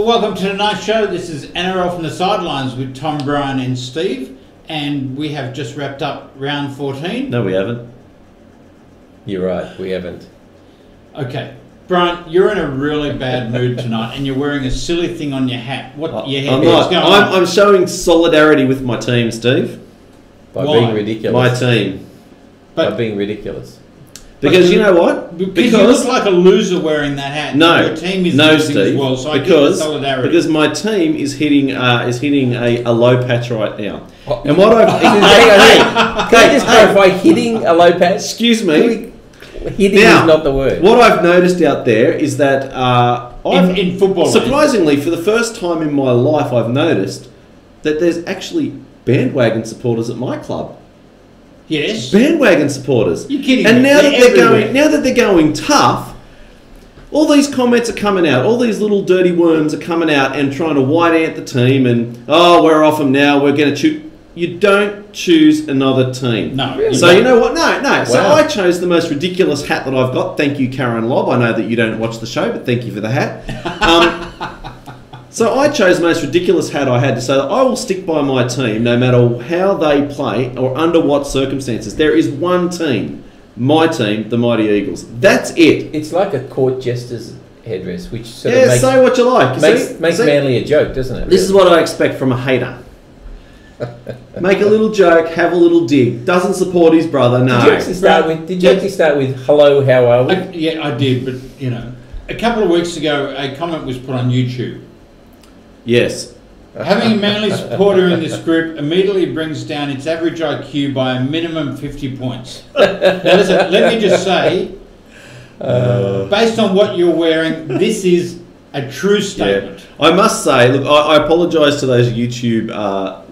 Well, welcome to tonight's show. This is NRL from the Sidelines with Tom, Brian and Steve. And we have just wrapped up round 14. No, we haven't. You're right, we haven't. Okay. Brian, you're in a really bad mood tonight and you're wearing a silly thing on your hat. What your head is going on? I'm showing solidarity with my team, Steve. By being ridiculous. My team. By being ridiculous. Because you know what? Because you look like a loser wearing that hat. No, your team is no, losing Steve. as well, so I give it solidarity. Because my team is hitting a low patch right now. And what I've Can I just clarify? Hitting a low patch. Excuse me. Hitting is not the word. What I've noticed out there is that in football, surprisingly, for the first time in my life, I've noticed that there's actually bandwagon supporters at my club. Yes. Bandwagon supporters. You're kidding and me. now that they're going tough, all these comments are coming out. All these little dirty worms are coming out and trying to white ant the team and, oh, we're off them now, we're going to choose. You don't choose another team. No. Really? So you know what? No. Wow. So I chose the most ridiculous hat that I've got. Thank you, Karen Lobb. I know that you don't watch the show, but thank you for the hat. So I chose the most ridiculous hat I had to say that I will stick by my team no matter how they play or under what circumstances. There is one team, my team, the Mighty Eagles. That's it. It's like a court jester's headdress, which sort of makes, say what you like. Makes Manly a joke, doesn't it? This is what I expect from a hater. Make a little joke, have a little dig. Doesn't support his brother, no. Did you actually start with hello, how are we? Yeah, I did, but you know, a couple of weeks ago, a comment was put on YouTube. Yes. Having a Manly supporter in this group immediately brings down its average IQ by a minimum 50 points. Now listen, let me just say, based on what you're wearing, this is a true statement. Yeah. I must say, look, I apologise to those YouTube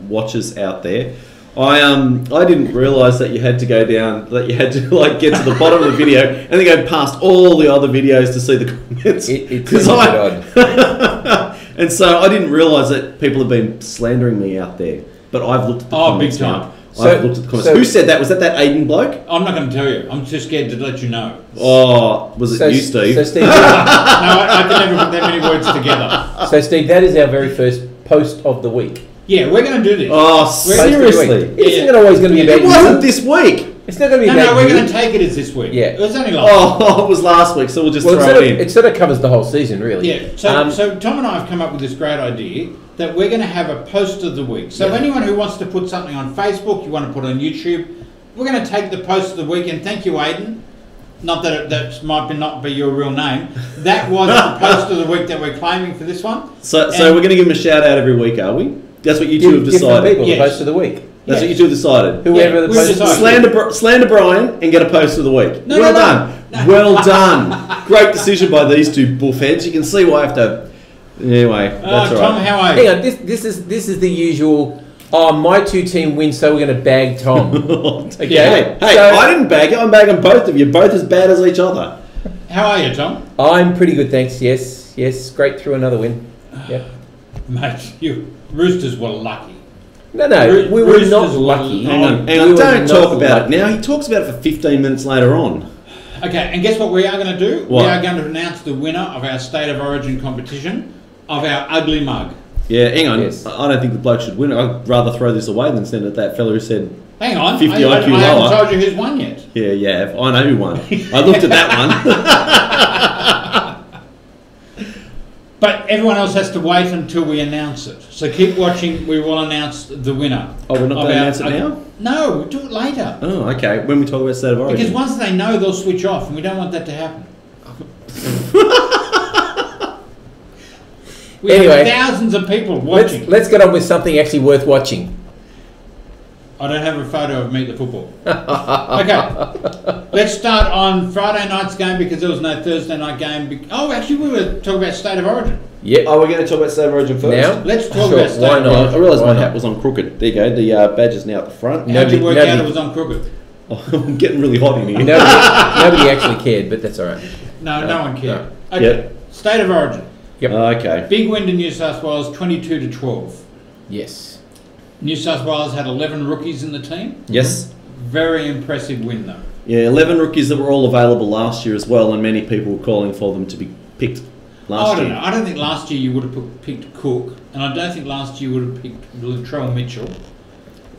watchers out there. I didn't realise that you had to go down, that you had to like get to the bottom of the video and then go past all the other videos to see the comments. It's odd. And so I didn't realise that people have been slandering me out there. But I've looked at the comments big time. now. I've looked at the comments. Who said that? Was that Aiden bloke? I'm not going to tell you. I'm too scared to let you know. Oh, was it you, Steve? So Steve, no, I can never put that many words together. So Steve, that is our very first post of the week. Yeah, we're going to do this. Oh, seriously? Isn't it always going to be about you? It wasn't this week. It's not going to be about you. No, we're going to take it as this week. Yeah. It was only last week. Oh, it was last week, so we'll just throw it in. It sort of covers the whole season, really. Yeah, so Tom and I have come up with this great idea that we're going to have a post of the week. So anyone who wants to put something on Facebook, you want to put on YouTube, we're going to take the post of the week, and thank you, Aiden. Not that that might not be your real name. That was the post of the week that we're claiming for this one. So we're going to give him a shout out every week, are we? That's what you two have decided. Give people the post of the week. That's what you two have decided. Whoever the post slander Brian and get a post of the week. No, well done. No. Well done. Great decision by these two buffheads. You can see why I have to. Anyway, that's all right. Tom, how are you? Hang on. This is the usual. Oh, my two team win, so we're going to bag Tom. Okay. Hey, I didn't bag it. I'm bagging both of you. Both as bad as each other. How are you, Tom? I'm pretty good, thanks. Yes. Great through another win. Yep. Mate, you Roosters were lucky. No, we were not lucky. Hang on. Don't talk about it now. He talks about it for 15 minutes later on. Okay, and guess what we are going to do? What? We are going to announce the winner of our State of Origin competition of our ugly mug. Yeah, hang on. Yes. I don't think the bloke should win it. I'd rather throw this away than send it to that fella who said hang on, 50 IQ I lower. haven't told you who's won yet. Yeah, I know who won. I looked at that one. But everyone else has to wait until we announce it. So keep watching. We will announce the winner. Oh, we're not going to announce it now? No, we'll do it later. Oh, okay. When we talk about State of Origin. Because once they know, they'll switch off, and we don't want that to happen. We have thousands of people watching. Let's get on with something actually worth watching. I don't have a photo of me at the football. Okay, let's start on Friday night's game because there was no Thursday night game. Oh, actually, we were talking about State of Origin. Yeah. Oh, we're going to talk about State of Origin first? Now? Let's talk about State of Origin. I realised my hat was on crooked. There you go. The badge is now at the front. How did you work out it was on crooked? Oh, I'm getting really hot in here. Nobody actually cared, but that's all right. No one cared. No. Okay, Yep. State of Origin. Yep. Okay. Big win to New South Wales, 22-12. Yes. New South Wales had 11 rookies in the team. Yes. Very impressive win, though. Yeah, 11 rookies that were all available last year as well, and many people were calling for them to be picked last I don't year? know. I don't think last year you would have picked Cook, and I don't think last year you would have picked Latrell Mitchell.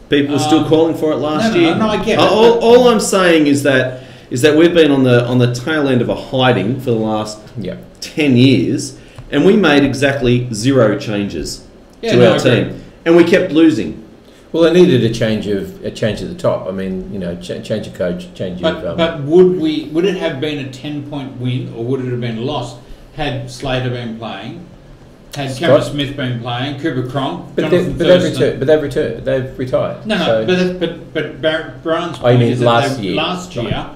People were still calling for it last year. No, I get it. All I'm saying is that we've been on the tail end of a hiding for the last 10 years, and we made exactly 0 changes to our team, and we kept losing. Well, they needed a change at the top. I mean, change of coach, change of. But would it have been a 10-point win, or would it have been lost had Slater been playing, had Cameron Smith been playing, Cooper Cronk, Jonathan Thurston? But they've retired. No, so. but Brian's point is that last year,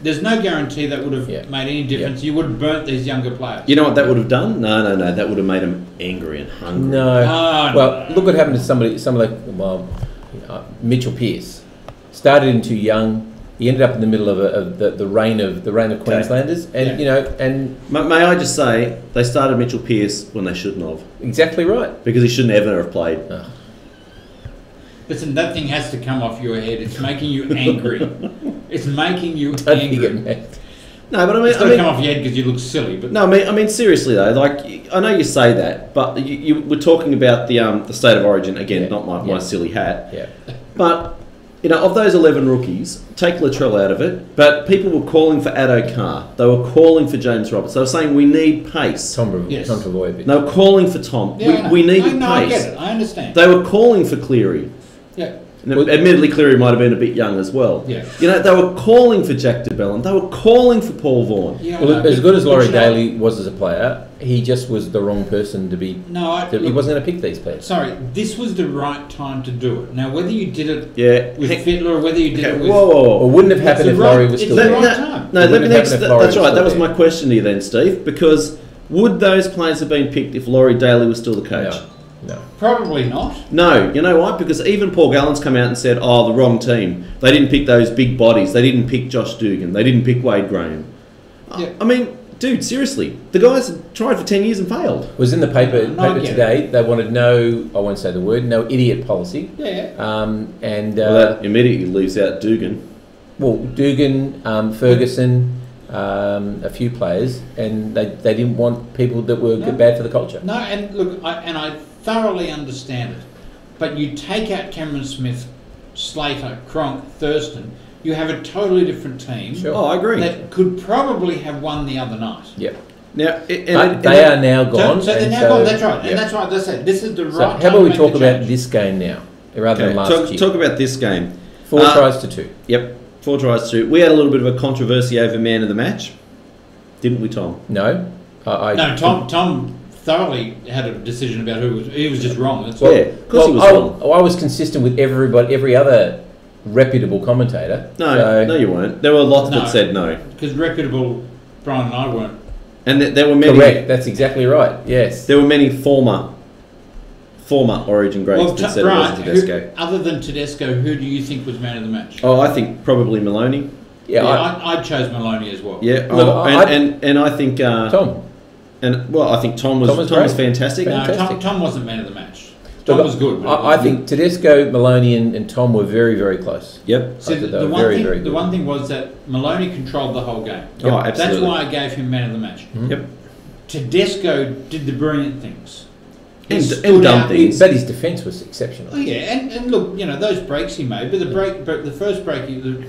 there's no guarantee that would have made any difference. You would have burnt these younger players. You know what that would have done? No. That would have made them angry and hungry. No. Well, look what happened to Mitchell Pearce. Started in too young. He ended up in the middle of the reign of Queenslanders, and May I just say they started Mitchell Pearce when they shouldn't have. Exactly right. Because he shouldn't ever have played. Oh. Listen, that thing has to come off your head. It's making you angry. It's making you angry. No, but it's got to come off your head because you look silly. But no, I mean seriously though. Like I know you say that, but you were talking about the state of origin again. Not my silly hat. Yeah. But of those 11 rookies, take Latrell out of it. But people were calling for Addo Carr. They were calling for James Roberts. They were saying we need pace. Tom Travojevic. They were calling for Tom. Yeah, we needed pace. I get it. I understand. They were calling for Cleary. Yeah. And admittedly, Cleary might have been a bit young as well. Yeah. They were calling for Jack DeBellin. They were calling for Paul Vaughan. Yeah, well, as good as Laurie Daly was as a player, he just was the wrong person to be. He wasn't going to pick these players. Sorry, this was the right time to do it. Now, whether you did it with Fittler or whether you did it with... Or wouldn't have happened if Laurie was still there. It's the right time. No, that's right. That was my question to you then, Steve, because would those players have been picked if Laurie Daly was still the coach? No. Probably not. No, you know why? Because even Paul Gallen's come out and said, the wrong team. They didn't pick those big bodies. They didn't pick Josh Dugan. They didn't pick Wade Graham. Yeah. I mean, dude, seriously. The guys tried for 10 years and failed. It was in the paper today. They wanted no idiot policy. Yeah. That immediately leaves out Dugan. Well, Dugan, Ferguson... a few players, and they didn't want people that were bad for the culture. No, and look, I thoroughly understand it, but you take out Cameron Smith, Slater, Cronk, Thurston, you have a totally different team. Sure. I agree. That could probably have won the other night. Yep. Now, they are now gone. So they're now gone. That's right. Yep. And that's right. As I said, this is the right time. How about we talk about this game now, rather than last year? Talk about this game. 4 tries to 2. Yep. 4 tries to 2. We had a little bit of a controversy over man of the match, didn't we, Tom? No. No, Tom thoroughly had a decision about he was just wrong. That's because he was wrong. I was consistent with every other reputable commentator. No, you weren't. There were lots that said no. Because reputable, Brian and I weren't. And there were many. Correct. That's exactly right. Yes. There were many former Origin greats that said Brian, it wasn't Tedesco. Other than Tedesco, who do you think was man of the match? Oh, I think probably Maloney. Yeah, I chose Maloney as well. Yeah, and I think Tom. And I think Tom was fantastic. No, Tom wasn't man of the match. Tom was good. I think Tedesco, Maloney, and Tom were very, very close. Yep. So the one thing was that Maloney controlled the whole game. Yep. Oh, absolutely. That's why I gave him man of the match. Mm-hmm. Yep. Tedesco did the brilliant things. And dumb things. But his defence was exceptional. Oh yeah, and look, those breaks he made. But the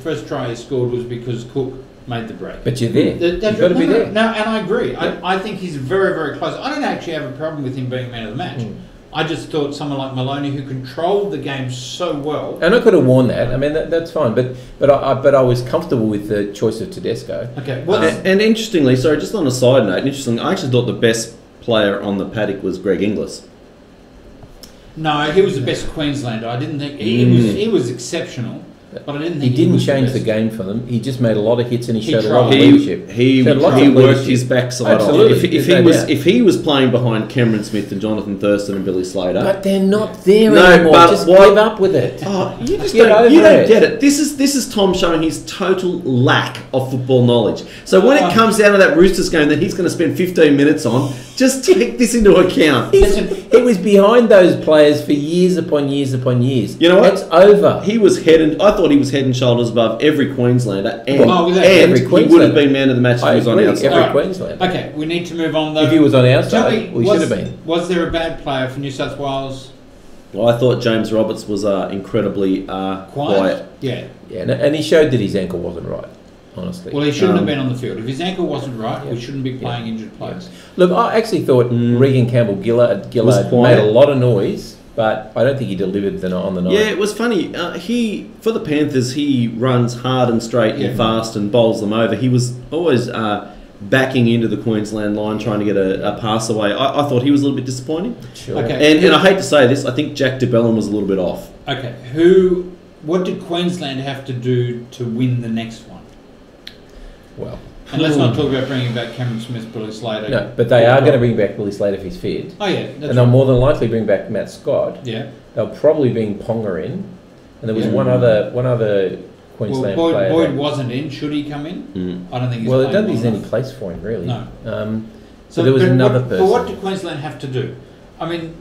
first try he scored was because Cook made the break. But you're there. You've got to be there. No, and I agree. I think he's very, very close. I don't actually have a problem with him being man of the match. I just thought someone like Maloney, who controlled the game so well, and I could have worn that. I mean, that's fine. But I was comfortable with the choice of Tedesco. Okay. And interestingly, sorry, just on a side note, I actually thought the best player on the paddock was Greg Inglis. No, he was the best Queenslander. I didn't think he was exceptional, but I didn't think he didn't change the game for them. He just made a lot of hits and he showed a lot of leadership. He worked his backside off. If he was playing behind Cameron Smith and Jonathan Thurston and Billy Slater, but they're not there anymore. Just give up with it. Oh, you don't get it. This is Tom showing his total lack of football knowledge. So when it comes down to that Roosters game that he's going to spend 15 minutes on, just take this into account. He was behind those players for years upon years upon years. You know what? It's over. He was head and I thought thought he was head and shoulders above every Queenslander, and, every he would have been man of the match if he was on the outside. Every Queenslander. Okay, we need to move on though. If he was on our side, we should have been. Was there a bad player for New South Wales? Well, I thought James Roberts was incredibly quiet. Yeah. And he showed that his ankle wasn't right, honestly. Well, he shouldn't have been on the field. If his ankle wasn't right, we shouldn't be playing injured players. Look, I actually thought Regan Campbell-Gillard made a lot of noise, but I don't think he delivered on the night. Yeah, it was funny. For the Panthers, he runs hard and straight and fast and bowls them over. He was always backing into the Queensland line, trying to get a pass away. I thought he was a little bit disappointing. Sure. Okay. And I hate to say this, I think Jack de Belin was a little bit off. Okay, what did Queensland have to do to win the next one? Well, and let's not talk about bringing back Cameron Smith, Billy Slater. No, but they are going to bring back Billy Slater if he's fit. Oh yeah, and they'll more than likely bring back Matt Scott. Yeah, they'll probably bring Ponga in, and there was one other Queensland player. Boyd wasn't in. Should he come in? I don't think. I don't think there's any place for him really. No. So there was another person. But what did Queensland have to do? I mean,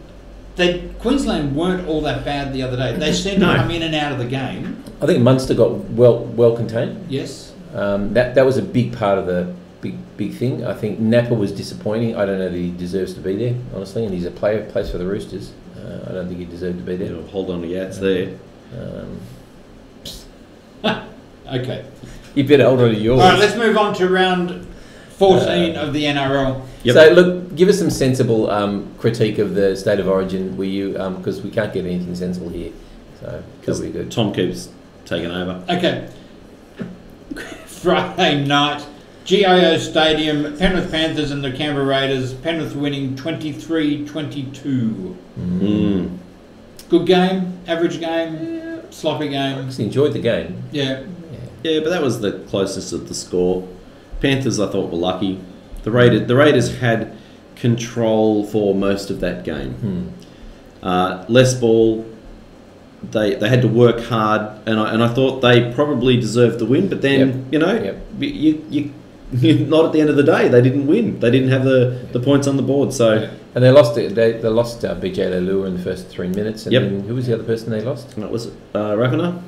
Queensland weren't all that bad the other day. They seemed to come in and out of the game. I think Munster got well contained. Yes. That was a big part of the big thing. I think Napa was disappointing. I don't know that he deserves to be there, honestly, and he's a player, plays for the Roosters. I don't think he deserved to be there. Hold on to Yats there. Okay. You better hold on to yours. All right, let's move on to round 14 of the NRL. Yep. So, look, give us some sensible critique of the state of origin, will you? Because we can't get anything sensible here. So, that'll be good. Tom keeps taking over. Okay. Friday night, GIO Stadium, Penrith Panthers and the Canberra Raiders. Penrith winning 23-22. Good game, average game, sloppy game. I actually enjoyed the game. Yeah, but that was the closest of the score. Panthers, I thought, were lucky. The Raiders had control for most of that game. Less ball. They had to work hard, and I thought they probably deserved the win. But then you not at the end of the day. They didn't win. They didn't have the points on the board. So and they lost it. They lost BJ Leilua in the first 3 minutes. And then who was the other person they lost? And that was Rapana.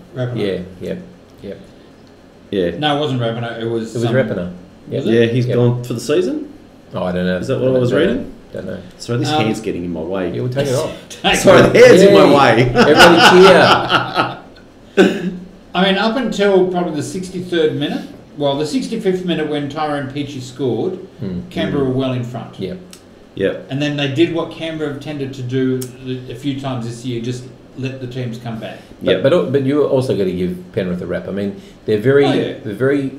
Yeah. No, it wasn't Rapana. It was Rapana. Yeah, he's gone for the season. Oh, I don't know. Is that what I was reading? Don't know. Sorry, this hair's getting in my way. Yeah, we'll take it off. Sorry, the hair's in my way. Everybody cheer. I mean, up until probably the 63rd minute, well, the 65th minute when Tyrone Peachey scored, Canberra were well in front. Yeah. And then they did what Canberra have tended to do a few times this year, just let the teams come back. But you also got to give Penrith a rap. I mean, they're very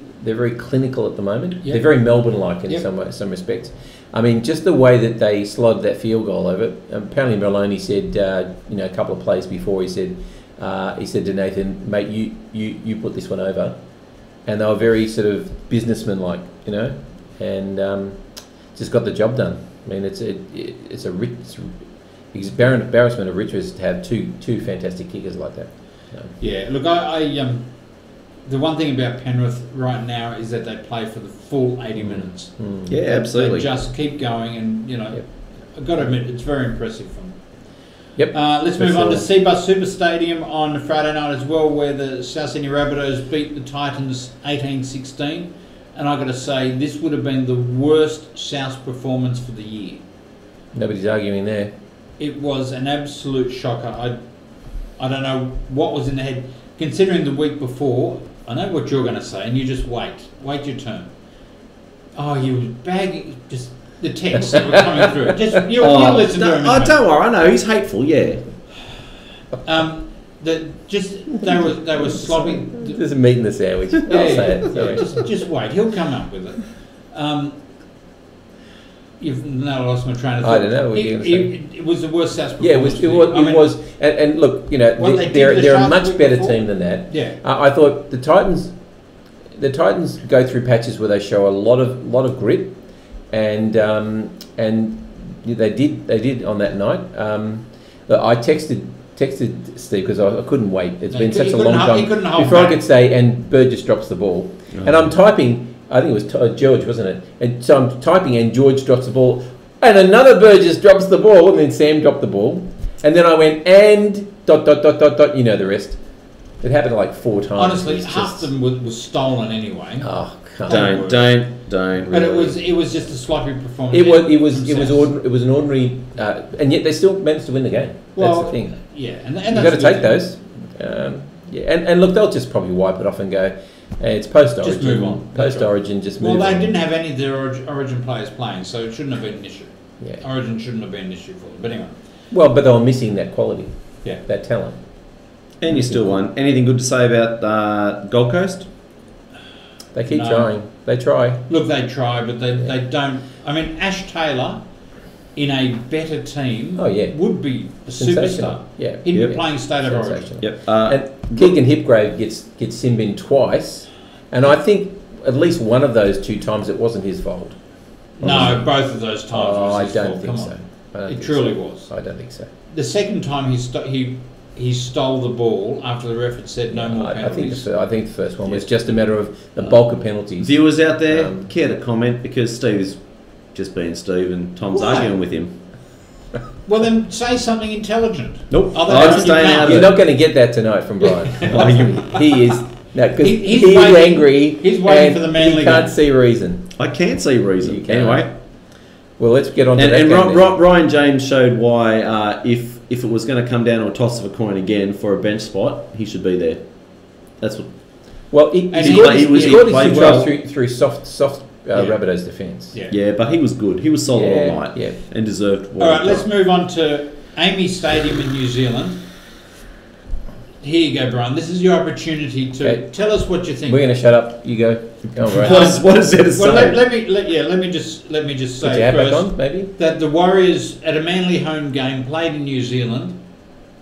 clinical at the moment. They're very Melbourne-like in some respects. I mean, just the way that they slotted that field goal over. Apparently, Maloney said, a couple of plays before, he said to Nathan, "Mate, you put this one over," and they were very sort of businessman-like, and just got the job done. I mean, it's embarrassment of riches to have two fantastic kickers like that. Yeah, look, the one thing about Penrith right now is that they play for the full 80 minutes. Yeah, absolutely. They just keep going, and I've got to admit, it's very impressive from them. Yep. Let's move on to Seabus Super Stadium on Friday night as well, where the South Sydney Rabbitohs beat the Titans 18-16. And I've got to say, this would have been the worst South performance for the year. Nobody's arguing there. It was an absolute shocker. I don't know what was in the head. Considering the week before, I know what you're going to say, and you just wait your turn. Oh, you were bagging just the texts that were coming through. Just you'll listen to him. Oh, don't worry. I know he's hateful. Yeah. They were sloppy. There's a meat in the sandwich. I'll say it. Sorry. Just wait. He'll come up with it. You've now lost my train of thought. I don't know what you're going to say. It was the worst South performance. Yeah, it was. And look, they're a much better team than that. Yeah. I thought the Titans go through patches where they show a lot of grit, and they did on that night. I texted Steve because I couldn't wait. It's been such a long time before I could say, and Burgess drops the ball, and I'm typing. I think it was George, wasn't it? And so I'm typing, and George drops the ball, and another Burgess drops the ball, and then Sam dropped the ball, and then I went and ... You know the rest. It happened like 4 times. Honestly, half of them was stolen anyway. Oh, don't. But it was just a sloppy performance. It was an ordinary, and yet they still managed to win the game. That's the thing. Yeah, and you've got to take those. And look, they'll just probably wipe it off and go, hey, it's post-Origin. Just move on. Post-Origin, just move on. Well, they didn't have any of their Origin players playing, so it shouldn't have been an issue. Yeah. Origin shouldn't have been an issue for them. But anyway. Well, but they were missing that quality. Yeah. That talent. And you still won. Anything good to say about Gold Coast? They keep trying. They try. Look, they try, but they don't. I mean, Ash Taylor, in a better team, would be a superstar. Yeah. He'd be playing State of Origin. Yep. And Keegan Hipgrave gets sin bin twice, and I think at least one of those 2 times it wasn't his fault. No, both of those times was his fault. I don't think so. It truly was. I don't think so. The second time he stole the ball after the ref had said no more penalties. I think the first one was just a matter of the bulk of penalties. Viewers out there, care to comment, because Steve's just being Steve and Tom's arguing with him. Well, then say something intelligent. Nope. I'm staying out of it. You're not going to get that tonight from Brian. He is. No, because he's angry. He's waiting for the Manly. He can't see reason. I can't see reason. Anyway. Well, let's get on to that. And Ryan James showed why, if it was going to come down to a toss of a coin again for a bench spot, he should be there. That's what. Well, he scored his 2 tries through soft Rabbitohs defence. Yeah, but he was good. He was solid all night. Yeah. And deserved. All right, let's move on to Amy Stadium in New Zealand. Here you go, Brian. This is your opportunity to tell us what you think. We're going to shut up. You go. Go on, Brian. What is there to say? Well, let me just say first on, maybe? That the Warriors at a Manly home game played in New Zealand.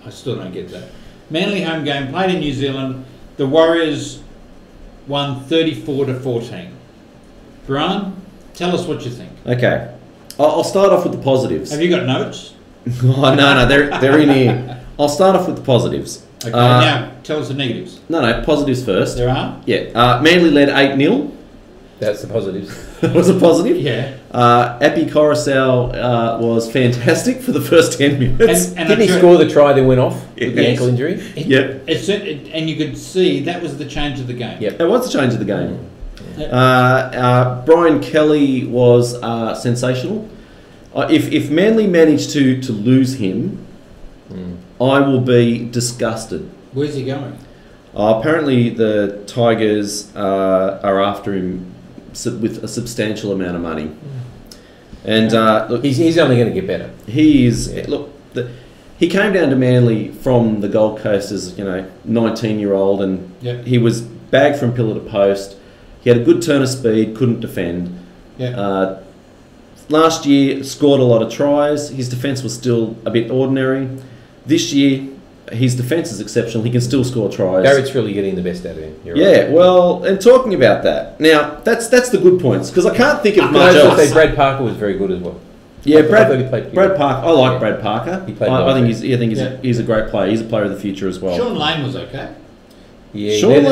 I still don't get that. Manly home game played in New Zealand. The Warriors won 34-14. Brian, tell us what you think. Okay, I'll start off with the positives. Have you got notes? Oh, no, they're in here. I'll start off with the positives. Okay, now tell us the negatives. No, positives first. There are? Yeah. Manly led 8-0. That's the positives. That was a positive? Yeah. Epi Coruscant was fantastic for the first 10 minutes. And didn't he score the try that went off with the ankle injury? Yep. And you could see that was the change of the game. Yep. It was the change of the game. Brian Kelly was sensational. If Manly managed to lose him, I will be disgusted. Where's he going? Apparently the Tigers are after him with a substantial amount of money. And look, he's only going to get better. He is. Yeah. Look, he came down to Manly from the Gold Coast as 19-year-old, and he was bagged from pillar to post. He had a good turn of speed, couldn't defend. Yeah. Last year, scored a lot of tries. His defence was still a bit ordinary. This year, his defence is exceptional. He can still score tries. Barrett's really getting the best out of him. You're right. Well, and talking about that, now that's the good points, because I can't think of much else. I say Brad Parker was very good as well. Yeah, Brad Parker. I like Brad Parker. He played I think he's a great player. He's a player of the future as well. Sean Lane was okay. Yeah, Sean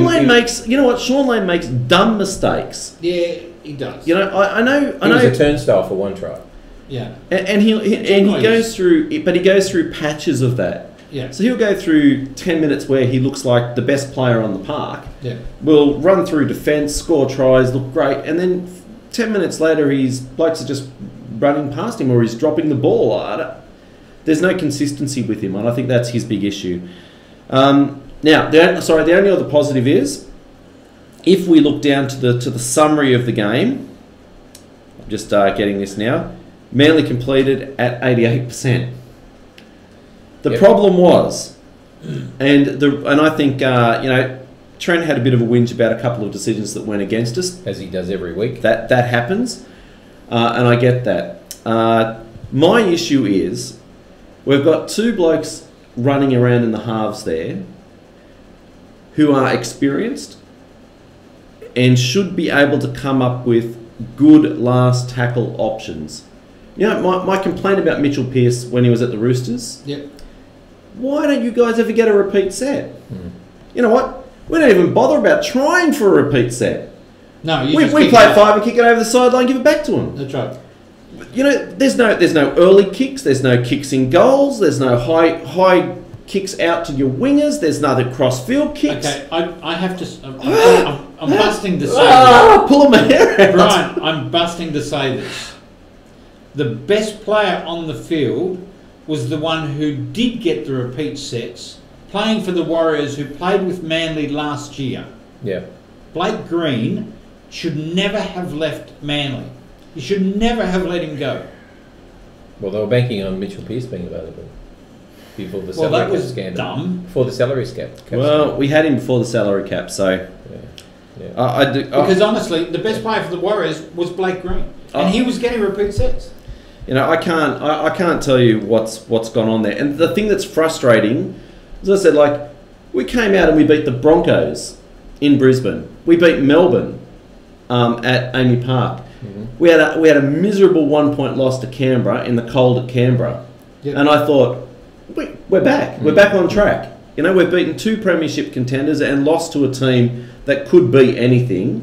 Lane makes. You know what? Sean Lane makes dumb mistakes. Yeah, he does. I know. He was a turnstile for one try. Yeah, and he goes through, but he goes through patches of that. Yeah. So he'll go through 10 minutes where he looks like the best player on the park. Yeah. Will run through defence, score tries, look great, and then 10 minutes later, blokes are just running past him or he's dropping the ball. There's no consistency with him, and I think that's his big issue. Now, the only other positive is, if we look down to the summary of the game, I'm just getting this now. Manly completed at 88%. The problem was, and I think Trent had a bit of a whinge about a couple of decisions that went against us, as he does every week. That happens, and I get that. My issue is, we've got 2 blokes running around in the halves there, who are experienced and should be able to come up with good last tackle options. My complaint about Mitchell Pearce when he was at the Roosters. Yep. Why don't you guys ever get a repeat set? You know what? We don't even bother about trying for a repeat set. No, we play 5 and kick it over the sideline, give it back to him. That's right. There's no early kicks. There's no kicks in goals. There's no high kicks out to your wingers. There's another cross-field kicks. Okay, I have to... I'm busting to say this. Pulling my hair out. Brian, I'm busting to say this. The best player on the field was the one who did get the repeat sets, playing for the Warriors, who played with Manly last year. Yeah. Blake Green should never have left Manly. You should never have let him go. Well, they were banking on Mitchell Pearce being available before the salary that was cap scandal. dumb. Before the salary cap. Well, we had him before the salary cap, so... Yeah. Because honestly, the best player for the Warriors was Blake Green. And he was getting repeat sets. You know, I can't tell you what's gone on there. And the thing that's frustrating, as I said, like, we came out and we beat the Broncos in Brisbane. We beat Melbourne at Amy Park. Mm-hmm. We had a miserable 1-point loss to Canberra in the cold at Canberra. Yep. And I thought, we're back. Mm-hmm. We're back on track. You know, we've beaten 2 premiership contenders and lost to a team that could beat anything.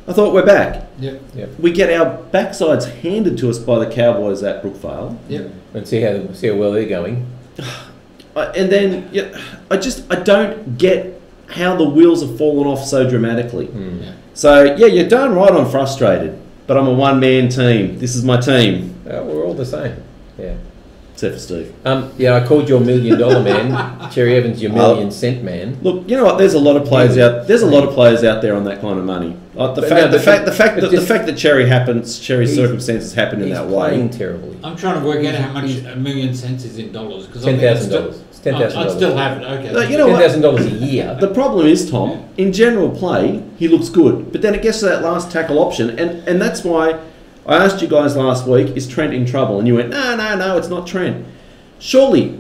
I thought, we're back. Yep. We get our backsides handed to us by the Cowboys at Brookvale. Yep. And see how well they're going. And then I don't get how the wheels have fallen off so dramatically. Mm. Yeah. So you're darn right I'm frustrated, but I'm a one-man team. This is my team. We're all the same. Yeah. Except for Steve. I called your $1 million man. Cherry Evans, your $1 million cent man. Look, you know what? There's a lot of players out. There's a lot of players out there on that kind of money. The fact that Cherry's circumstances happen in that way. Playing terribly. I'm trying to work out how much $1 million cents is in dollars. $10,000. It's $10,000. I still have it. Okay. No, you know what? $10,000 a year. The problem is, Tom, in general play, he looks good, but then it gets to that last tackle option, and that's why I asked you guys last week, is Trent in trouble? And you went, no, it's not Trent. Surely,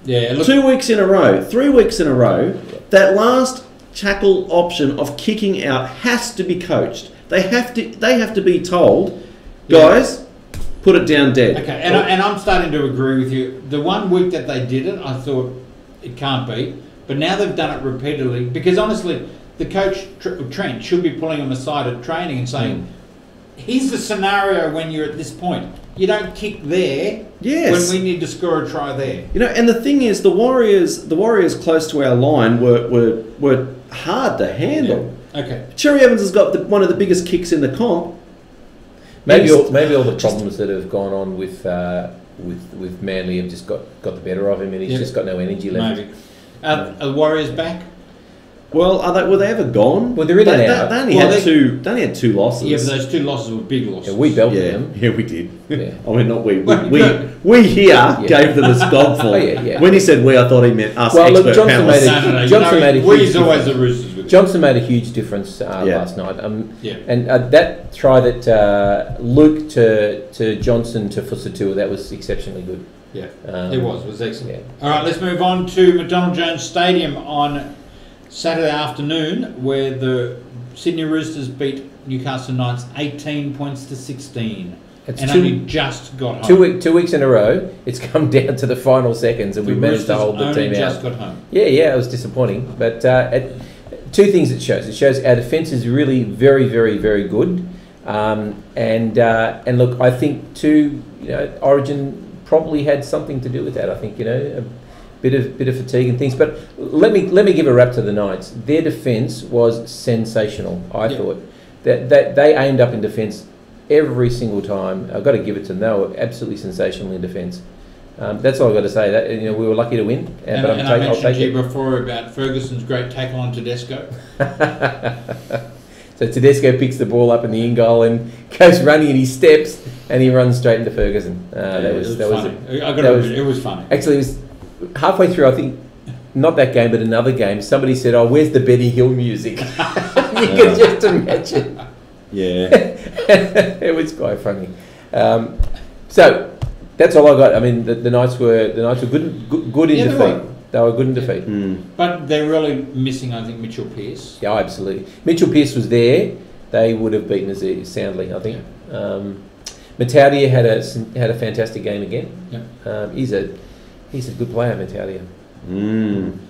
2 weeks in a row, 3 weeks in a row, that last tackle option of kicking out has to be coached. They have to be told, guys, put it down dead. Okay, and I'm starting to agree with you. The 1 week that they did it, I thought it can't be. But now they've done it repeatedly. Because honestly, the coach, Trent, should be pulling them aside at training and saying, here's the scenario when you're at this point. You don't kick there when we need to score a try there. You know, and the thing is, the Warriors close to our line were hard to handle. Yeah. Okay. Cherry Evans has got one of the biggest kicks in the comp. Maybe all the problems that have gone on with Manly have just got the better of him, and he's just got no energy left. Maybe. Are the Warriors back? Well, were they ever gone? Well, they're in and out. They only had 2 losses. Yeah, but those 2 losses were big losses. Yeah, we belted them. Yeah, we did. Yeah. I mean, not we. We here gave them a scofful. When he said we, I thought he meant us. Well, look, Johnson made a huge always the Roosters. Johnson made a huge difference last night. And that try that Luke to Johnson to Fusatua, that was exceptionally good. Yeah, it was excellent. Yeah. All right, let's move on to McDonald Jones Stadium on Saturday afternoon, where the Sydney Roosters beat Newcastle Knights 18 points to 16. Only just got home. 2 weeks in a row, it's come down to the final seconds, and we've managed to hold the team out. Just got home. Yeah, it was disappointing. But 2 things it shows. It shows our defence is really very, very, very good. And look, I think too, Origin probably had something to do with that. I think a bit of fatigue and things. But let me give a rap to the Knights. Their defence was sensational. I thought that they aimed up in defence every single time. I've got to give it to them. They were absolutely sensational in defence. That's all I've got to say. That we were lucky to win. And I mentioned to you before about Ferguson's great tackle on Tedesco. So Tedesco picks the ball up in the in goal and goes running, and he steps and he runs straight into Ferguson. It was funny. Actually, it was halfway through, I think, not that game, but another game. Somebody said, "Oh, where's the Benny Hill music?" You could just imagine. Yeah, it was quite funny. So that's all I got. I mean, the Knights were good in defeat. They were good in defeat. But they're really missing, I think, Mitchell Pearce. Yeah, absolutely. Mitchell Pearce was there. They would have beaten us soundly, I think. Mataudia had a fantastic game again. Yeah. He's a good player, Mataudia.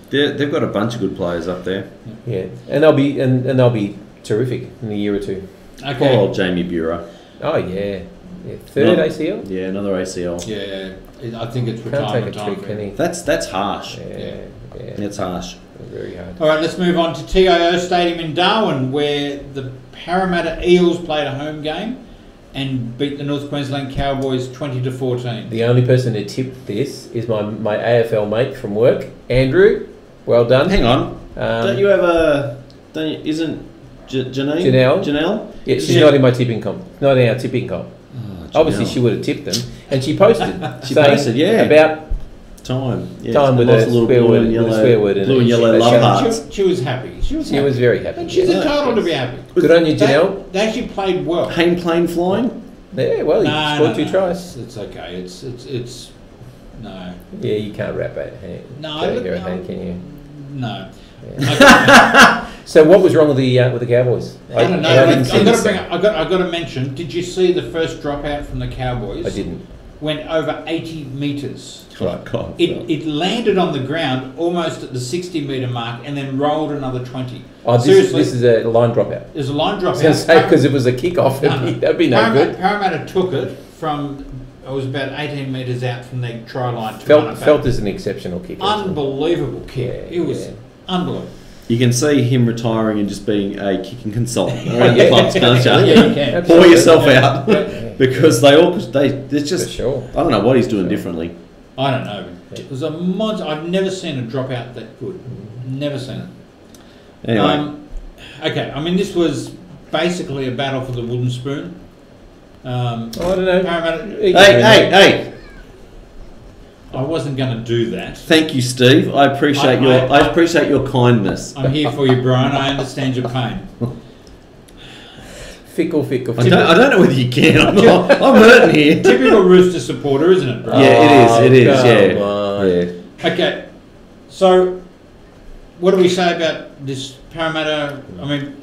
They've got a bunch of good players up there. Yeah, and they'll be terrific in a year or two. Okay. Poor old Jamie Bureau. Oh yeah. Third ACL? Yeah, another ACL. Yeah, I think it's Can't retirement take a time. trick, can he? That's harsh. Yeah. It's harsh. Very hard. All right, let's move on to TIO Stadium in Darwin, where the Parramatta Eels played a home game and beat the North Queensland Cowboys 20-14. The only person who tipped this is my AFL mate from work, Andrew. Well done. Hang on. Don't you have a... Isn't Janelle? Janelle? Yeah, she's not in my tipping comp. Not in our tipping comp. Oh, Obviously, she would have tipped them. And she posted. Yeah. About time. Yeah, time with a swear word, blue and yellow love hearts. She was happy. She was very happy. And she's entitled to be happy. Good on you, Janelle. They actually played well. Hang plane flying? Yeah, well, you scored 2 tries. It's okay. It's no. Yeah, you can't wrap it. Hang, can you? No. Yeah. So what was wrong with the Cowboys? I don't know. I've got to mention. Did you see the first dropout from the Cowboys? I didn't. Went over 80 metres. Oh, God. It landed on the ground almost at the 60-metre mark and then rolled another 20. Oh, this is a line dropout. There's a line dropout. Because it was a kickoff. That'd be no good. Parramatta took it from... It was about 18 metres out from the try line. Felt as an exceptional kick. Unbelievable kick. It was unbelievable. You can see him retiring and just being a kicking consultant around the clubs, can't you? Yeah, you can. Pour yourself out. Because there's just... For sure. I don't know what he's doing differently. I don't know. It was a monster. I've never seen a dropout that good. Never seen it. Anyway. Okay, I mean, this was basically a battle for the wooden spoon. I don't know. Hey! I wasn't going to do that. Thank you, Steve. I appreciate your kindness. I'm here for you, Brian. I understand your pain. Fickle. I don't know whether you can. I'm hurting here. Typical Rooster supporter, isn't it, Brian? Yeah, it is. Yeah. Okay, so what do we say about this Parramatta? I mean,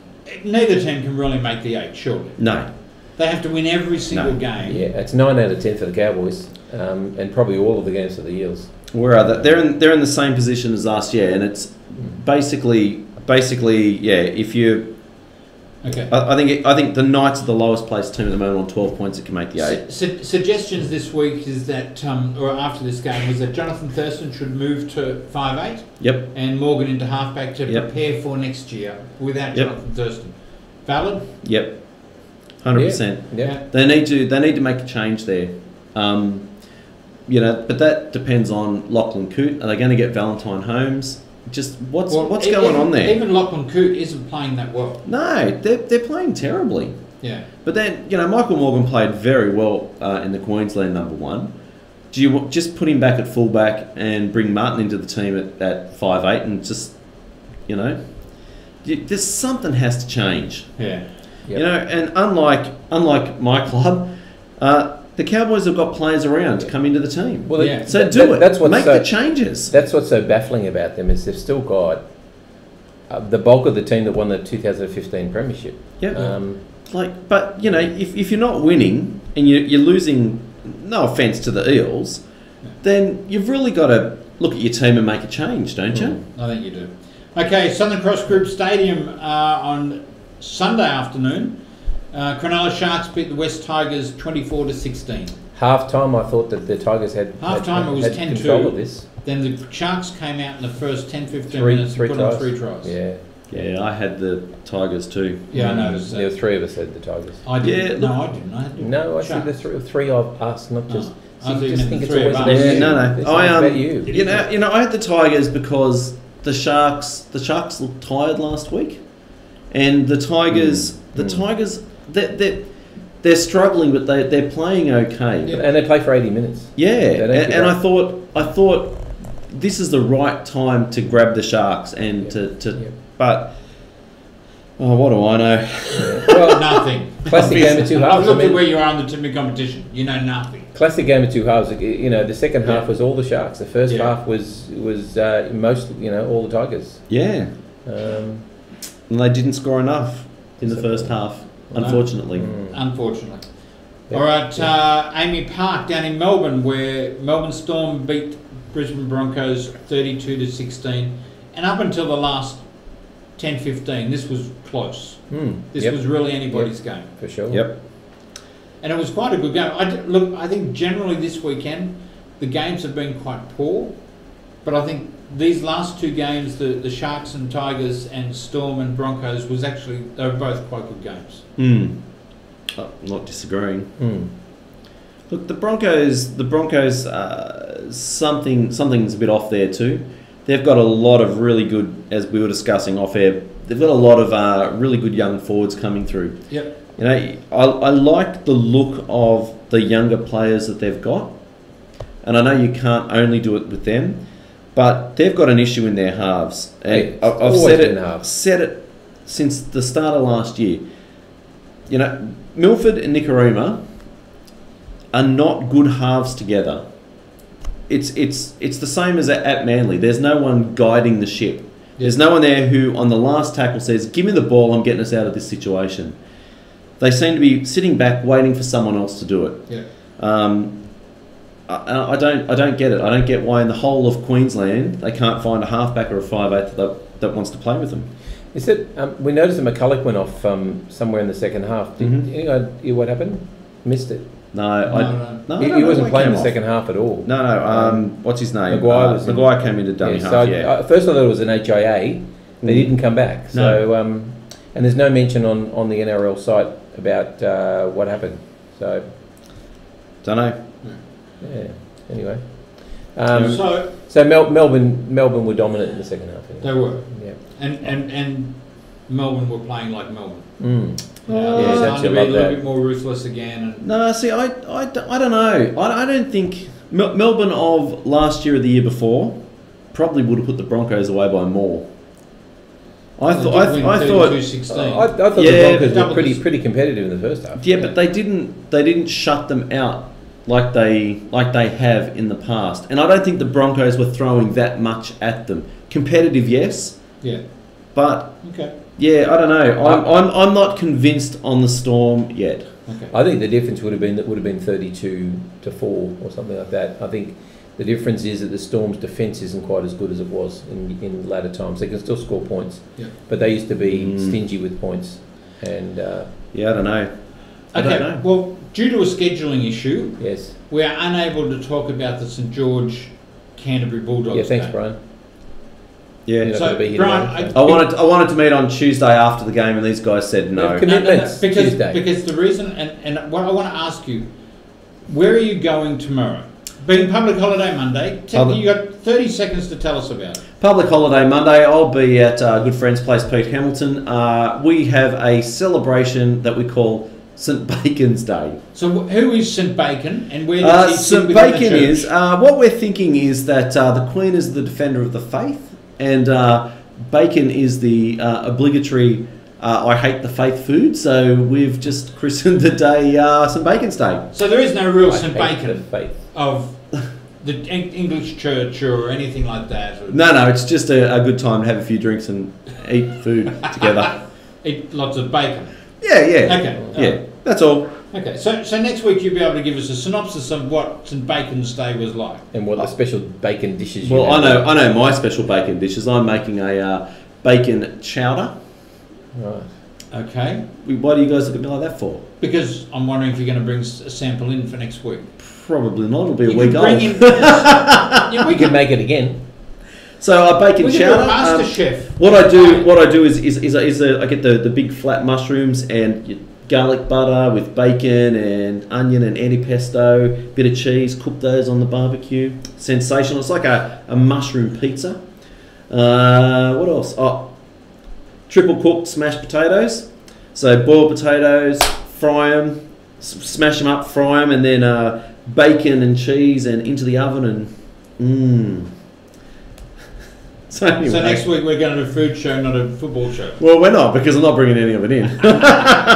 neither team can really make the 8, surely. No. They have to win every single game. Yeah, it's 9 out of 10 for the Cowboys, and probably all of the games for the Eels. Where are they? They're in the same position as us, yeah, and it's basically, yeah. If you, okay, I think the Knights are the lowest placed team at the moment on 12 points that can make the 8. Suggestions this week is that, or after this game, was that Jonathan Thurston should move to 5'8". Yep. And Morgan into halfback to prepare for next year without Jonathan Thurston. Valid? Yep. 100%. Yeah. They need to make a change there. But that depends on Lachlan Coote. Are they going to get Valentine Holmes? Just what's going on there? Even Lachlan Coote isn't playing that well. No, they're playing terribly. Yeah. But then, Michael Morgan played very well in the Queensland number 1. Do you just put him back at fullback and bring Martin into the team at 5'8" and just, there's something has to change. Yeah. Yep. And unlike my club, the Cowboys have got players around to come into the team. Well, so make the changes. That's what's so baffling about them is they've still got the bulk of the team that won the 2015 premiership. Yeah. But if you're not winning and you're losing, no offence to the Eels, then you've really got to look at your team and make a change, don't you? I think you do. Okay, Southern Cross Group Stadium on Sunday afternoon. Cronulla Sharks beat the West Tigers 24-16. Half time, I thought that the Tigers had half-time it was 10-2. Control of this. Then the Sharks came out in the first 10-15 minutes and put on 3 tries. Yeah, I had the Tigers too. Yeah, I noticed that. There were 3 of us had the Tigers. I didn't. No, I didn't. No, I said the 3 of us, not just. I just think it's three always of about us. you. No. It's about you. I had the Tigers because the Sharks looked tired last week, and the Tigers, they're struggling, but they're playing okay. Yeah. And they play for 80 minutes. Yeah, and I thought this is the right time to grab the Sharks and but what do I know? Yeah. Well, nothing. Classic game of 2 halves. I've looked at where you are in the Timmy competition. You know nothing. Classic game of 2 halves. The second half was all the Sharks. The first half was most all the Tigers. Yeah. And they didn't score enough in the first half, unfortunately. Unfortunately. All right, Amy Park down in Melbourne, where Melbourne Storm beat Brisbane Broncos 32-16, and up until the last 10-15, this was close. This was really anybody's game. For sure. Yep. and it was quite a good game. I think generally this weekend the games have been quite poor, but I think these last two games, the Sharks and Tigers and Storm and Broncos, they were both quite good games. I'm not disagreeing. Look, the Broncos, something's a bit off there too. They've got a lot of really good, as we were discussing off air, they've got a lot of really good young forwards coming through. Yep. You know, I like the look of the younger players that they've got, and I know you can't only do it with them, but they've got an issue in their halves. And I've said it since the start of last year. You know, Milford and Nicarima are not good halves together. It's the same as at Manly. There's no one guiding the ship. There's no one there who, on the last tackle, says, "Give me the ball. I'm getting us out of this situation." They seem to be sitting back, waiting for someone else to do it. Yeah. I don't get it. I don't get why in the whole of Queensland they can't find a halfback or a 5'8" that wants to play with them. Is it? We noticed that McCulloch went off somewhere in the second half. Did you know what happened? Missed it. No. He wasn't playing the second half at all. No. What's his name? Maguire came into dummy half. So first I thought it was an HIA. They didn't come back. So and there's no mention on the NRL site about what happened. So don't know. Yeah. Anyway. So Melbourne were dominant in the second half. Anyway. They were. Yeah. And Melbourne were playing like Melbourne. Starting to be a little bit more ruthless again. No, see, I don't know. I don't think Melbourne of last year or the year before probably would have put the Broncos away by more. I thought the Broncos were pretty competitive in the first half. Yeah, but they didn't shut them out like they have in the past. And I don't think the Broncos were throwing that much at them. Competitive, yes. Yeah. But okay. Yeah, I don't know. I'm not convinced on the Storm yet. Okay. I think the difference would have been 32-4 or something like that. I think the difference is that the Storm's defence isn't quite as good as it was in latter times. They can still score points, but they used to be stingy with points. And I don't know. Okay. Well, due to a scheduling issue, yes, we are unable to talk about the St George Canterbury Bulldogs. Yeah, thanks, game. Brian. Yeah, so Brian, I wanted to meet on Tuesday after the game, and these guys said no. Commitments. Because the reason, and what I want to ask you, where are you going tomorrow? Being public holiday Monday, you got 30 seconds to tell us about it. Public holiday Monday, I'll be at a good friend's place, Pete Hamilton. We have a celebration that we call St Bacon's Day. So who is St Bacon, and where does he sit St Bacon is what we're thinking is that the Queen is the defender of the faith. And bacon is the obligatory I hate the faith food, so we've just christened the day St Bacon's Day. So there is no real St Bacon faith of the English church or anything like that? No, it's just a good time to have a few drinks and eat food together. Eat lots of bacon? Yeah. Okay. Yeah, that's all. Okay, so next week you'll be able to give us a synopsis of what St Bacon's Day was like. And what the special bacon dishes you Well, I know my special bacon dishes. I'm making a bacon chowder. Right. Okay. Why do you guys look at me like that for? Because I'm wondering if you're going to bring a sample in for next week. Probably not. It'll be a week old. We can make it again. So a bacon chowder. Master chef. What I do is I get the big flat mushrooms and garlic butter with bacon and onion and antipesto, bit of cheese. Cook those on the barbecue. Sensational. It's like a mushroom pizza. What else? Triple cooked smashed potatoes. So boiled potatoes, fry them, smash them up, fry them, and then bacon and cheese and into the oven and So anyway. So next week we're going to do a food show, not a football show. Well, we're not, because I'm not bringing any of it in.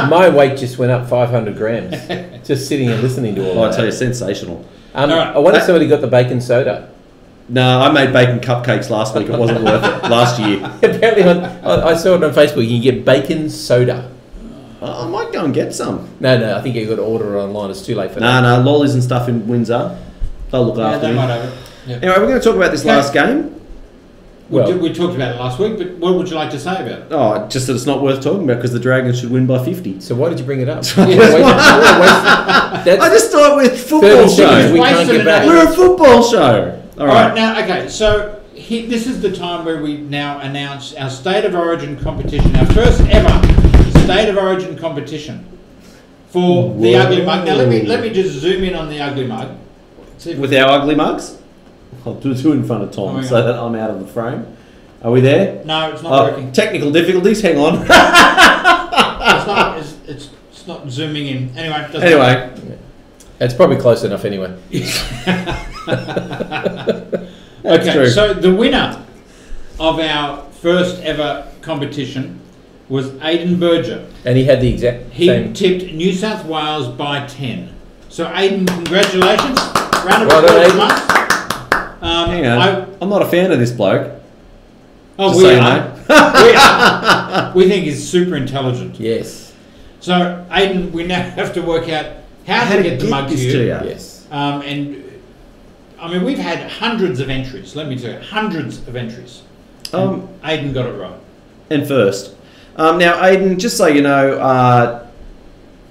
My weight just went up 500 grams just sitting and listening to all that. I tell you, sensational. I wonder if somebody got the bacon soda. No, I made bacon cupcakes last week. It wasn't worth it. Last year. Apparently, I saw it on Facebook. You can get bacon soda. I might go and get some. No, I think you've got to order it online. It's too late for that. No, lollies and stuff in Windsor. They'll look after me. They might have it. Yep. Anyway, we're going to talk about this last game. We talked about it last week, but what would you like to say about it? Oh, just that it's not worth talking about because the Dragons should win by 50. So why did you bring it up? I just thought we're a football show. We can't get back. We're a football show. All right. Now, okay, so this is the time where we now announce our State of Origin competition, our first ever State of Origin competition for the Ugly Mug. Now, let me just zoom in on the Ugly Mug. With our ugly mugs? I'll do two in front of Tom so that I'm out of the frame. Are we there? No, it's not working. Technical difficulties, hang on. It's not zooming in. Anyway. Anyway. It's probably close enough anyway. Okay, true. so the winner of our first ever competition was Aiden B. And he had the exact same... He tipped New South Wales by 10. So Aiden, congratulations. Round of Well applause, done, mate. Hang on. I'm not a fan of this bloke. Oh, Just we so you are. know. We are. We think he's super intelligent. Yes. So Aiden, we now have to work out how to get the mug to you. Yes. And I mean, we've had hundreds of entries. Let me tell you, hundreds of entries. Aiden got it right. And first. Now, Aiden, just so you know,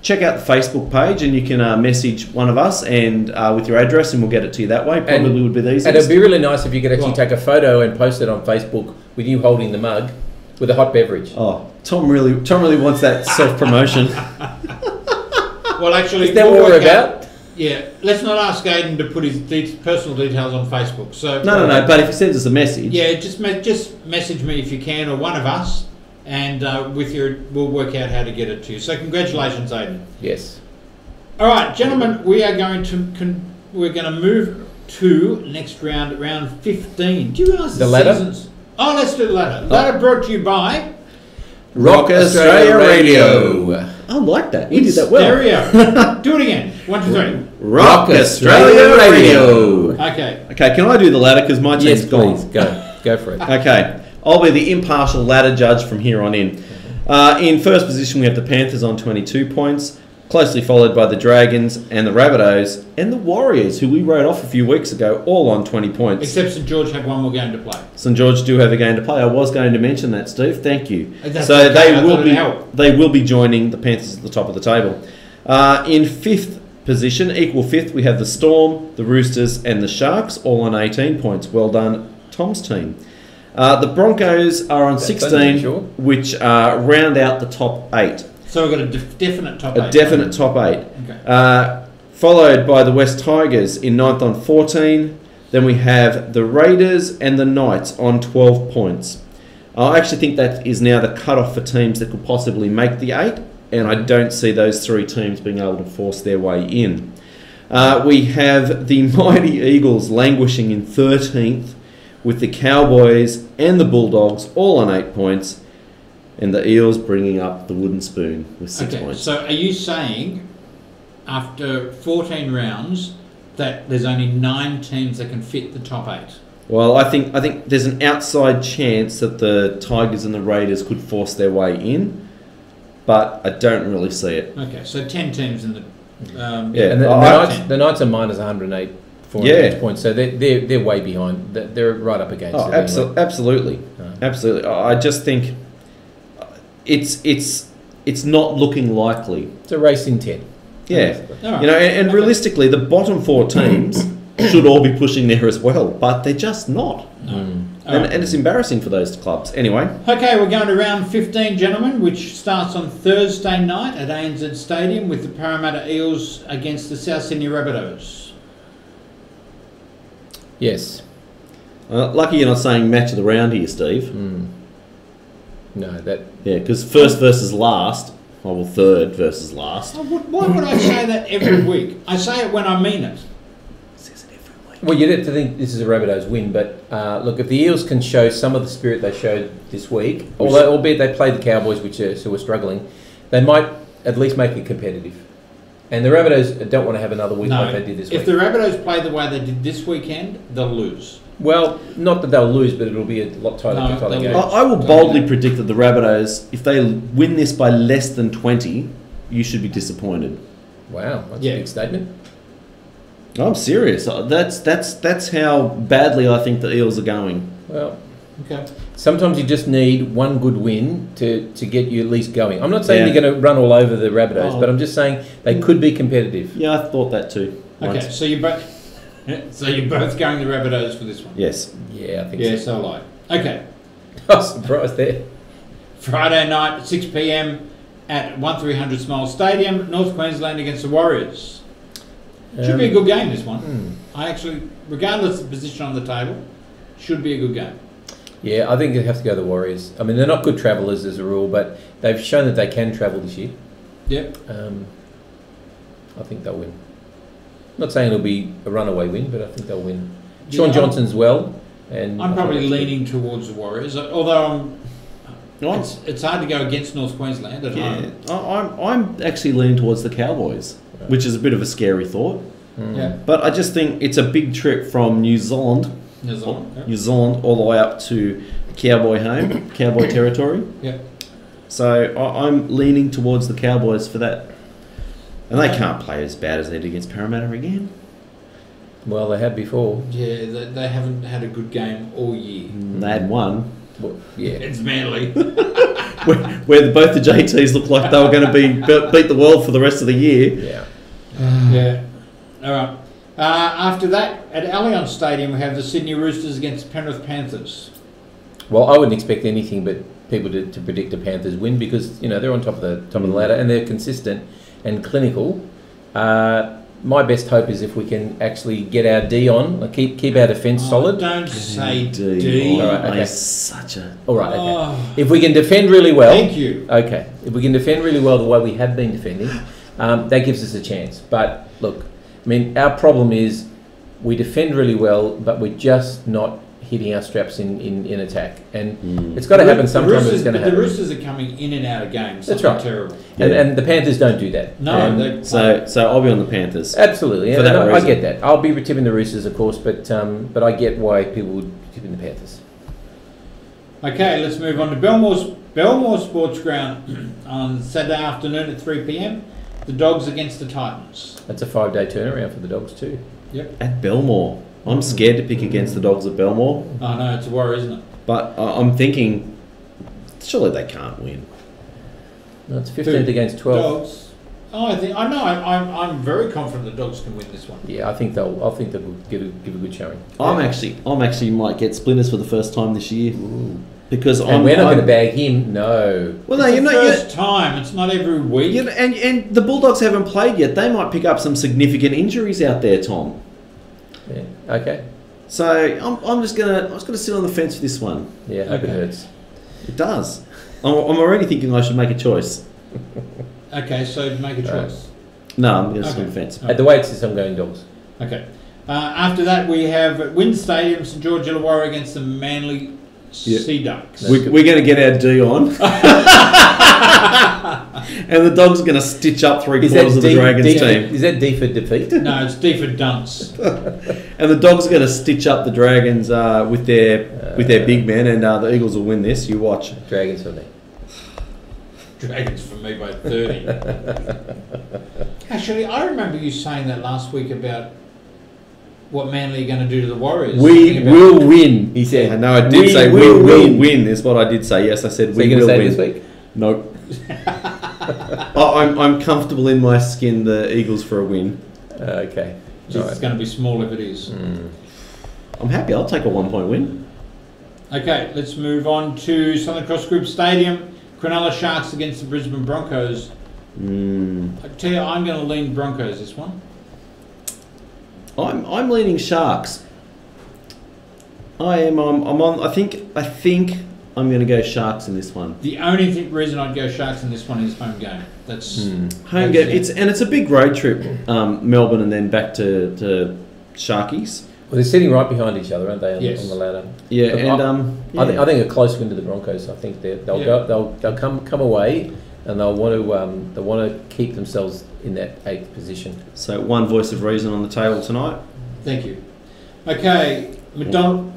check out the Facebook page and you can message one of us and with your address and we'll get it to you that way. Probably would be the easiest. And it'd be really nice if you could actually take a photo and post it on Facebook with you holding the mug with a hot beverage. Oh, Tom really wants that self-promotion. Well, actually... Is that what we're about? Yeah. Let's not ask Aiden to put his personal details on Facebook. So No, but if he sends us a message... Yeah, just message me if you can, or one of us. And we'll work out how to get it to you. So congratulations, Aiden. Yes. All right, gentlemen, we are going to move to next round, round 15. Do you realise the ladder? Oh, let's do the ladder. Ladder brought to you by Rock Australia Radio. I like that. You did that well. Stereo. Do it again. 1, 2, 3. Rock Australia Radio. Okay. Okay, can I do the ladder because my team's gone? Please go for it. Okay. I'll be the impartial ladder judge from here on in. In first position, we have the Panthers on 22 points, closely followed by the Dragons and the Rabbitohs and the Warriors, who we wrote off a few weeks ago, all on 20 points. Except St George have one more game to play. St George do have a game to play. I was going to mention that, Steve. Thank you. So they will be joining the Panthers at the top of the table. In fifth position, equal fifth, we have the Storm, the Roosters and the Sharks, all on 18 points. Well done, Tom's team. The Broncos are on 16, which round out the top 8. So we've got a definite top 8. A definite top 8. Okay. Followed by the West Tigers in 9th on 14. Then we have the Raiders and the Knights on 12 points. I actually think that is now the cut-off for teams that could possibly make the 8. And I don't see those 3 teams being able to force their way in. We have the Mighty Eagles languishing in 13th. With the Cowboys and the Bulldogs all on 8 points, and the Eels bringing up the wooden spoon with 6 points. So are you saying after 14 rounds that there's only 9 teams that can fit the top 8? Well, I think there's an outside chance that the Tigers and the Raiders could force their way in, but I don't really see it. Okay, so 10 teams in the... and the Knights are minus 108. 400 points, so they're way behind. They're right up against it. Absolutely. Absolutely. I just think it's not looking likely. It's a race in 10. Yeah, and realistically, the bottom 4 teams should all be pushing there as well, but they're just not. No. And it's embarrassing for those clubs. Anyway. Okay, we're going to round 15, gentlemen, which starts on Thursday night at ANZ Stadium with the Parramatta Eels against the South Sydney Rabbitohs. Yes. Lucky you're not saying match of the round here, Steve. No, that... Yeah, because first versus last, third versus last. Why would I say that every week? I say it when I mean it. Says it every week. Well, you'd have to think this is a Rabbitohs win, but look, if the Eels can show some of the spirit they showed this week, albeit they played the Cowboys, who were struggling, they might at least make it competitive. And the Rabbitohs don't want to have another week like they did this week. If the Rabbitohs play the way they did this weekend, they'll lose. Well, not that they'll lose, but it'll be a lot tighter game. I will boldly predict that the Rabbitohs, if they win this by less than 20, you should be disappointed. Wow, that's a big statement. I'm serious. That's how badly I think the Eels are going. Well, Okay. Sometimes you just need one good win to get you at least going. I'm not saying you're going to run all over the Rabbitohs, but I'm just saying they could be competitive. Yeah, I thought that too. Okay, so you're both going the Rabbitohs for this one? Yes. Yeah, I think so. Yeah, so like. Okay. I was surprised there. Friday night at 6 p.m. at 1300 Smiles Stadium, North Queensland against the Warriors. Should be a good game, this one. I actually, regardless of the position on the table, should be a good game. Yeah, I think you have to go the Warriors. I mean, they're not good travellers as a rule, but they've shown that they can travel this year. Yep. I think they'll win. I'm not saying it'll be a runaway win, but I think they'll win. Sean Johnson's well. And I'm probably leaning towards the Warriors, although it's hard to go against North Queensland at home. I'm actually leaning towards the Cowboys, which is a bit of a scary thought. Yeah. But I just think it's a big trip from New Zealand all the way up to Cowboy home, Cowboy territory. Yeah. So I'm leaning towards the Cowboys for that. And they can't play as bad as they did against Parramatta again. Well, they had before. Yeah, they haven't had a good game all year. They had one. Well, yeah. It's Manly. where both the JTs looked like they were going to beat the world for the rest of the year. Yeah. Yeah. All right. After that, at Allianz Stadium, we have the Sydney Roosters against Penrith Panthers. Well, I wouldn't expect anything but people to predict a Panthers win because they're on top of the ladder and they're consistent and clinical. My best hope is if we can actually get our D on, like keep our defence solid. Don't say D. All right, okay. Such a. All right, okay. If we can defend really well. Thank you. Okay, if we can defend really well the way we have been defending, that gives us a chance. But look, I mean, our problem is we defend really well, but we're just not hitting our straps in attack, and it's got to happen sometime. It's going to happen. The Roosters are coming in and out of games. That's right. Terrible. And the Panthers don't do that. No. So I'll be on the Panthers. Absolutely. For that I get that. I'll be tipping the Roosters, of course, but I get why people would be tipping the Panthers. Okay, let's move on to Belmore Sports Ground on Saturday afternoon at 3 p.m. The Dogs against the Titans. That's a 5-day turnaround for the Dogs too. Yep. At Belmore. I'm scared to pick against the Dogs at Belmore. Oh no, it's a worry, isn't it? But I'm thinking, surely they can't win. No, it's 15th against 12. Dogs. I'm very confident the Dogs can win this one. Yeah, I think they'll give a good showing. I'm actually might get splinters for the first time this year. Ooh. Because we're not going to bag him. No. Well, it's the first time. It's not every week. And the Bulldogs haven't played yet. They might pick up some significant injuries out there, Tom. Yeah. Okay. So I'm just gonna sit on the fence for this one. Yeah, I hope it hurts. It does. I'm already thinking I should make a choice. Okay, so make a choice. No, I'm going to sit on the fence. At the way it says, I'm going Dogs. Okay. After that, we have at Wynn Stadium, St George Illawarra against the Manly Sea Ducks. We're going to get our D on. And the Dogs are going to stitch up three-quarters of the Dragons team. Is that D for defeat? No, it's D for dunce. And the Dogs are going to stitch up the Dragons with their big men, and the Eagles will win this. You watch. Dragons for me. Dragons for me by 30. Actually, I remember you saying that last week about what Manly are going to do to the Warriors. We will win, he said. No, I did say we will win. Is what I did say. Yes, I said we will win. This week? Nope. I'm comfortable in my skin. The Eagles for a win. Okay. It's going to be small if it is. I'm happy. I'll take a 1-point win. Okay, let's move on to Southern Cross Group Stadium. Cronulla Sharks against the Brisbane Broncos. I tell you, I'm going to lean Broncos this one. I'm leaning Sharks. I am. I think I'm going to go Sharks in this one. The only reason I'd go Sharks in this one is home game. That's home game. It's a big road trip. Melbourne and then back to Sharkies. Well, they're sitting right behind each other, aren't they, on the ladder? Yeah, but I think a close win to the Broncos. I think they'll come away, and they'll want to keep themselves in that 8th position. So one voice of reason on the table tonight. Thank you. Okay, McDonald.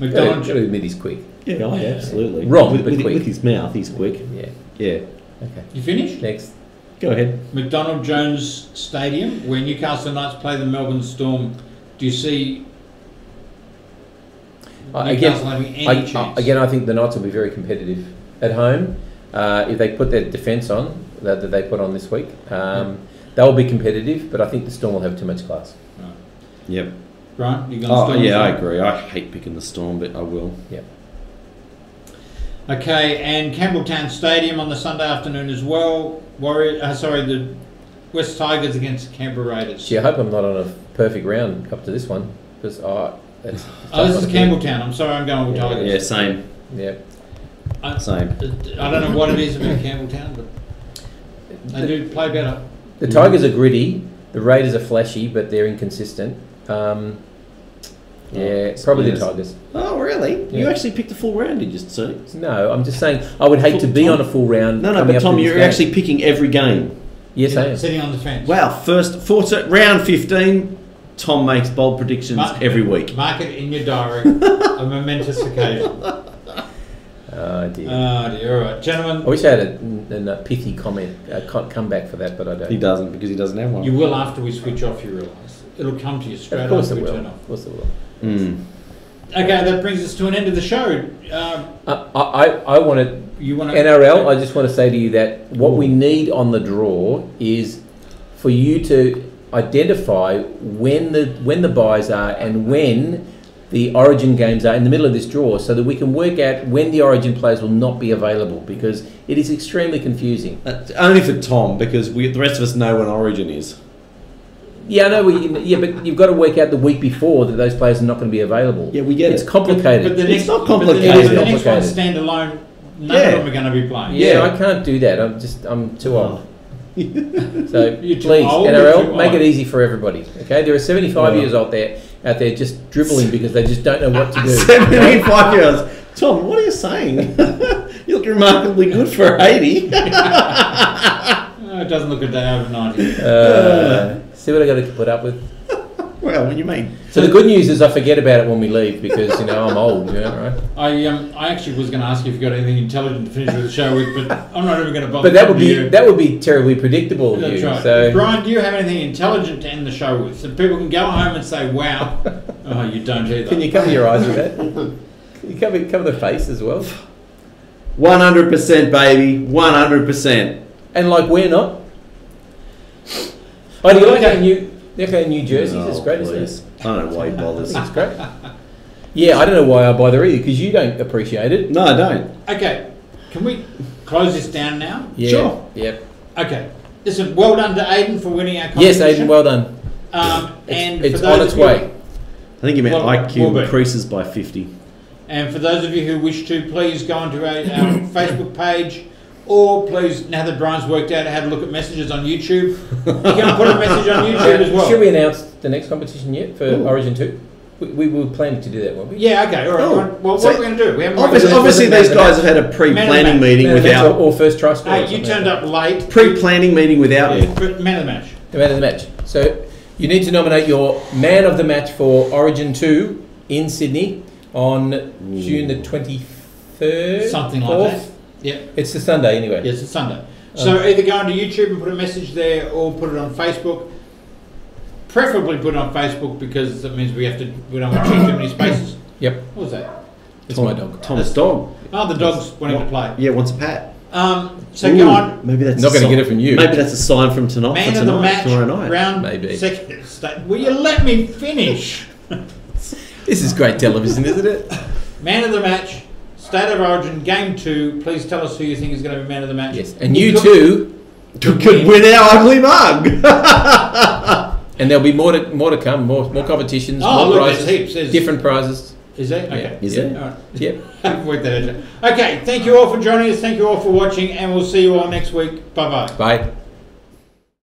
Got to admit he's quick. Yeah, absolutely. Wrong, with quick. With his mouth, he's quick. Yeah. Okay. You finished? Next. Go ahead. McDonald Jones Stadium, where Newcastle Knights play the Melbourne Storm. Do you see Newcastle having any chance. Again, I think the Knights will be very competitive at home. If they put their defence on that they put on this week, they'll be competitive. But I think the Storm will have too much class. Right. Yep. Brian, you going Storm? Yeah, I agree. I hate picking the Storm, but I will. Yep. Okay, and Campbelltown Stadium on the Sunday afternoon as well. The West Tigers against Canberra Raiders. Gee, I hope I'm not on a perfect round up to this one because this is Campbelltown. I'm sorry, I'm going with Tigers. Yeah, same. Yeah. Same. I don't know what it is about Campbelltown, but they do play better. The Tigers are gritty. The Raiders are flashy, but they're inconsistent. Probably the Tigers. Oh, really? Yeah. You actually picked a full round, did you say? No, I'm just saying I would hate to be on a full round. No, but Tom, you're actually picking every game. Yes, I am. Sitting on the fence. Wow, round 15, Tom makes bold predictions every week. Mark it in your diary. A momentous occasion. Oh, dear. Oh, dear. All right, gentlemen. I wish I had a pithy comment, comeback for that, but I don't. He doesn't, because he doesn't have one. You will after we switch off, you realise. It'll come to you straight after we turn off. Of course it will. Okay, that brings us to an end of the show. I want to... NRL, I just want to say to you that what we need on the draw is for you to identify when the buys are and when the Origin games are in the middle of this draw, so that we can work out when the Origin players will not be available, because it is extremely confusing. Only for Tom, because the rest of us know when Origin is. Yeah, I know. But you've got to work out the week before that those players are not going to be available. Yeah, we get it. It's complicated. But it's not complicated. But the next one standalone. None of them are going to be playing. Yeah, I can't do that. I'm too old. So please, old, NRL, make it easzy for everybody. Okay, there are 75 years out there just dribbling because they just don't know what to do. 75 years. Tom, what are you saying? You look remarkably good for 80. It doesn't look a day over 90. See what I got to put up with. Well, what do you mean? So the good news is I forget about it when we leave because I'm old, right? I actually was going to ask you if you got anything intelligent to finish with the show with, but I'm not even going to bother. But that would be terribly predictable. That's right. So. Brian, do you have anything intelligent to end the show with, so people can go home and say, "Wow"? Oh, you don't either. Can you cover your eyes with that? Can you cover the face as well? 100%, baby. 100%. And we're not. Oh, do you like our new jerseys? It's great, isn't it? I don't know why he bothers. It's great. Yeah, I don't know why I bother either, because you don't appreciate it. No, I don't. Okay, can we close this down now? Yeah. Sure. Yep. Okay. Listen, well done to Aiden for winning our competition. Yes, Aiden, well done. And it's on its way. I think you meant IQ increases by 50. And for those of you who wish to, please go onto our Facebook page. Or please, now that Brian's worked out how to look at messages on YouTube, you can put a message on YouTube as well. Should we announce the next competition yet for Origin 2? We were planning to do that, weren't we? Yeah, okay, all right. Well, what are we going to do? We obviously these guys have had a pre-planning meeting without... Or first try score. Hey, you turned up late. Pre-planning meeting without me. Man of the match. The man of the match. So you need to nominate your man of the match for Origin 2 in Sydney on June the 23rd? Something like that. Yeah, it's a Sunday anyway. Yes, it's Sunday. So either go onto YouTube and put a message there, or put it on Facebook. Preferably put it on Facebook because that means we don't want to take too many spaces. Yep. What was that? It's my dog. Tom's dog. Oh, the dog's wanting to play. Yeah, wants a pat. So go on. Maybe that's not going to get it from you. Maybe that's a sign from tonight. Man of the match, tomorrow night. round maybe. Second. Will you let me finish? This is great television, isn't it? Man of the match. State of Origin, Game 2. Please tell us who you think is going to be man of the match. Yes, and you too could win our ugly mug. And there'll be more to come, more competitions, more prizes, heaps. different prizes. Is there? Okay. Is there? All right. Yep. I've worked that out. Okay, thank you all for joining us. Thank you all for watching, and we'll see you all next week. Bye-bye. Bye.